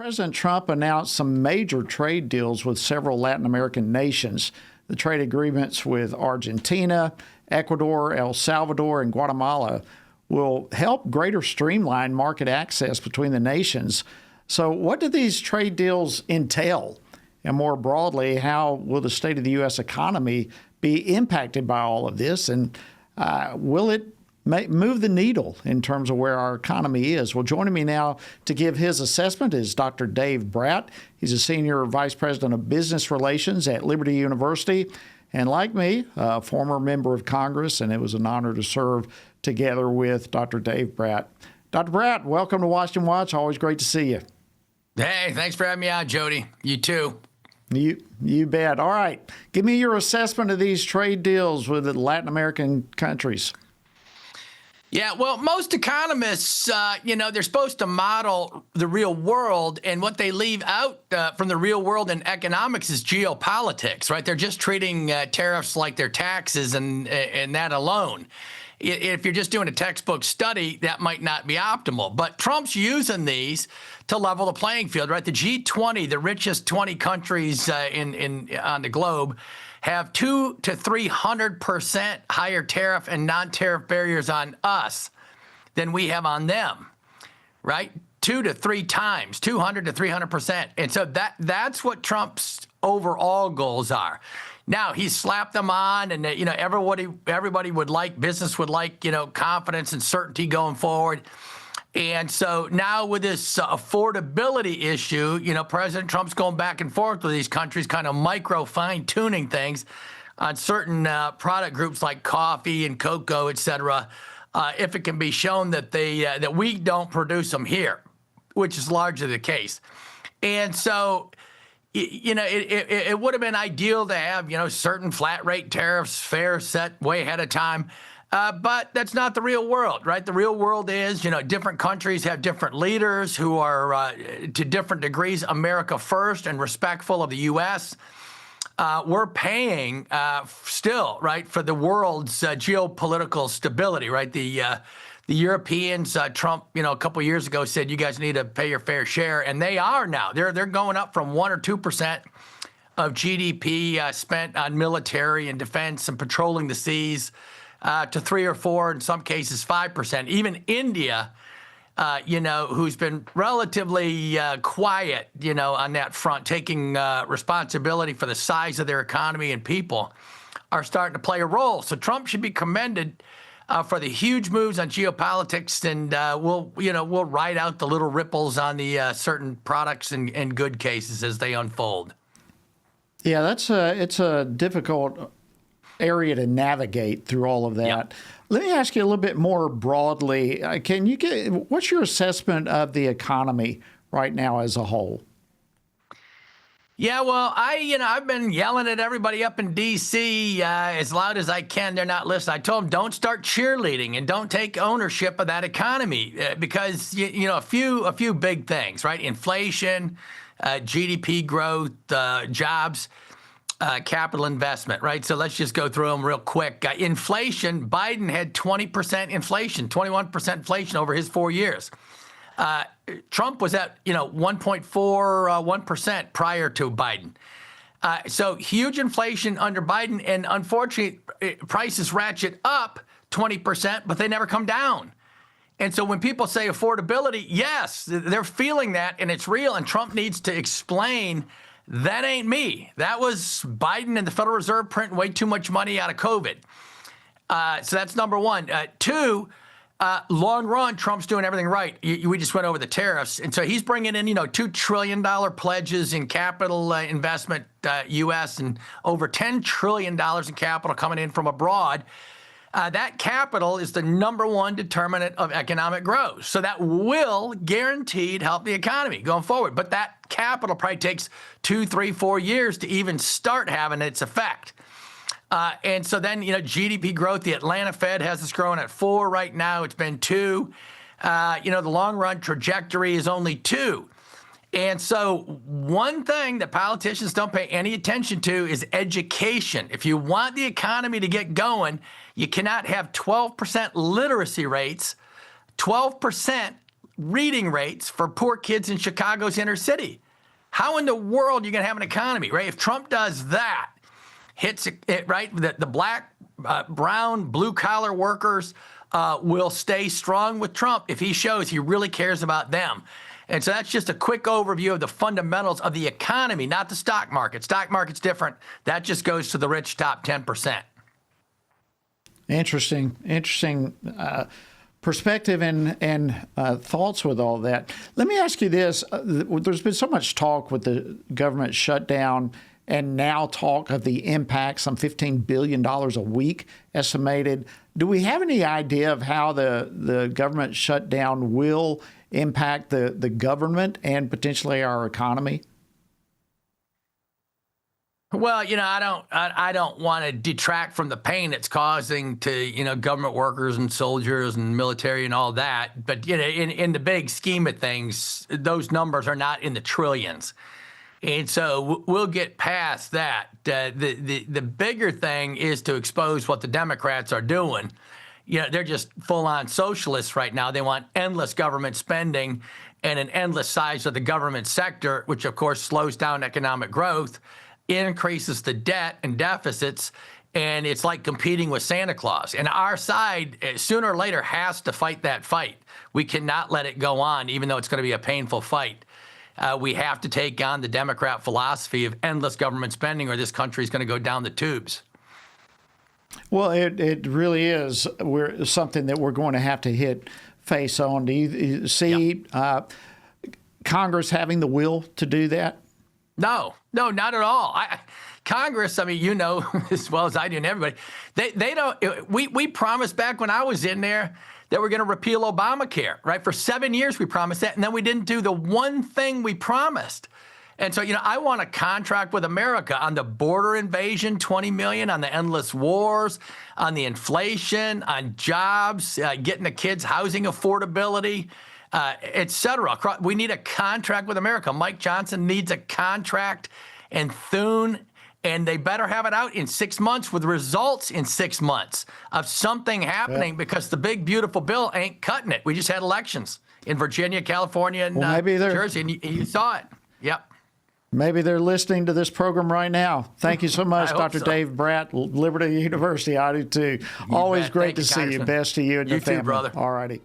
President Trump announced some major trade deals with several Latin American nations. The trade agreements with Argentina, Ecuador, El Salvador, and Guatemala will help greater streamline market access between the nations. So what do these trade deals entail? And more broadly, how will the state of the U.S. economy be impacted by all of this? And will it move the needle in terms of where our economy is? Well, joining me now to give his assessment is Dr. Dave Brat. He's a senior vice president of business relations at Liberty University. And like me, a former member of Congress, and it was an honor to serve together with Dr. Dave Brat. Dr. Brat, welcome to Washington Watch. Always great to see you. Hey, thanks for having me on, Jody. You too. You bet. All right. Give me your assessment of these trade deals with the Latin American countries. Yeah, well, most economists, they're supposed to model the real world, and what they leave out from the real world in economics is geopolitics, right? They're just treating tariffs like they're taxes and that alone. If you're just doing a textbook study, that might not be optimal. But Trump's using these to level the playing field, right? The G20, the richest 20 countries on the globe, have 200 to 300% higher tariff and non-tariff barriers on us than we have on them, right? 2 to 3 times, 200 to 300%. And so that's what Trump's overall goals are. Now, he's slapped them on, and everybody would like, business would like, confidence and certainty going forward. And so now with this affordability issue, President Trump's going back and forth with these countries, kind of micro fine-tuning things on certain product groups like coffee and cocoa, et cetera, if it can be shown that that we don't produce them here, which is largely the case. And so, it would have been ideal to have, certain flat rate tariffs, fair set way ahead of time. But that's not the real world, right? The real world is, different countries have different leaders who are, to different degrees, America first and respectful of the U.S. We're paying still, right, for the world's geopolitical stability, right? The Europeans, Trump, a couple of years ago said, you guys need to pay your fair share. And they are now. They're going up from 1 or 2% of GDP spent on military and defense and patrolling the seas to 3 or 4, in some cases 5%. Even India, who's been relatively quiet, on that front, taking responsibility for the size of their economy and people, are starting to play a role. So Trump should be commended for the huge moves on geopolitics, and we'll ride out the little ripples on the certain products and good cases as they unfold. Yeah, it's a difficult area to navigate through all of that. Yep. Let me ask you a little bit more broadly. What's your assessment of the economy right now as a whole? Yeah, well, I've been yelling at everybody up in D.C. As loud as I can. They're not listening. I told them, don't start cheerleading and don't take ownership of that economy because, a few big things, right? Inflation, GDP growth, jobs, capital investment, right? So let's just go through them real quick. Inflation, Biden had 20% inflation, 21% inflation over his 4 years. Trump was at, 1.41% prior to Biden. So huge inflation under Biden, and unfortunately, prices ratchet up 20%, but they never come down. And so when people say affordability, yes, they're feeling that, and it's real, and Trump needs to explain that ain't me. That was Biden and the Federal Reserve printing way too much money out of COVID. So that's number one. Two, long run, Trump's doing everything right. We just went over the tariffs. And so he's bringing in, $2 trillion pledges in capital investment, U.S., and over $10 trillion in capital coming in from abroad. That capital is the number one determinant of economic growth. So that will guaranteed help the economy going forward. But that capital probably takes 2, 3, 4 years to even start having its effect. And so then, GDP growth, the Atlanta Fed has us growing at 4 right now. It's been 2. The long run trajectory is only 2. And so one thing that politicians don't pay any attention to is education. If you want the economy to get going, you cannot have 12% literacy rates, 12% reading rates for poor kids in Chicago's inner city. How in the world are you going to have an economy, right? If Trump does that, hits it, right, the black, brown, blue-collar workers will stay strong with Trump if he shows he really cares about them. And so that's just a quick overview of the fundamentals of the economy, not the stock market. Stock market's different. That just goes to the rich top 10%. Interesting perspective and thoughts with all that. Let me ask you this. There's been so much talk with the government shutdown and now talk of the impact, some $15 billion a week estimated. Do we have any idea of how the government shutdown will impact the government and potentially our economy? Well, I don't want to detract from the pain it's causing to, government workers and soldiers and military and all that. But, in the big scheme of things, those numbers are not in the trillions. And so we'll get past that. The bigger thing is to expose what the Democrats are doing. They're just full-on socialists right now. They want endless government spending and an endless size of the government sector, which, of course, slows down economic growth, increases the debt and deficits, and it's like competing with Santa Claus. And our side, sooner or later, has to fight that fight. We cannot let it go on, even though it's going to be a painful fight. We have to take on the Democrat philosophy of endless government spending, or this country is going to go down the tubes. Well, it really is. Something that we're going to have to hit face on. Do you see Congress having the will to do that? No, not at all. Congress, you know as well as I do and everybody, they don't. We promised back when I was in there that we're going to repeal Obamacare, right? For 7 years we promised that, and then we didn't do the one thing we promised. And so, I want a contract with America on the border invasion, 20 million, on the endless wars, on the inflation, on jobs, getting the kids housing affordability, et cetera. We need a contract with America. Mike Johnson needs a contract, and Thune, and they better have it out in 6 months with results in 6 months of something happening, because the big, beautiful bill ain't cutting it. We just had elections in Virginia, California, and Jersey, and you saw it. Yep. Maybe they're listening to this program right now. Thank you so much, Dr. So. Dave Brat, Liberty University. I do too. Always great to see you. Best to you and the family. You too, brother. All righty.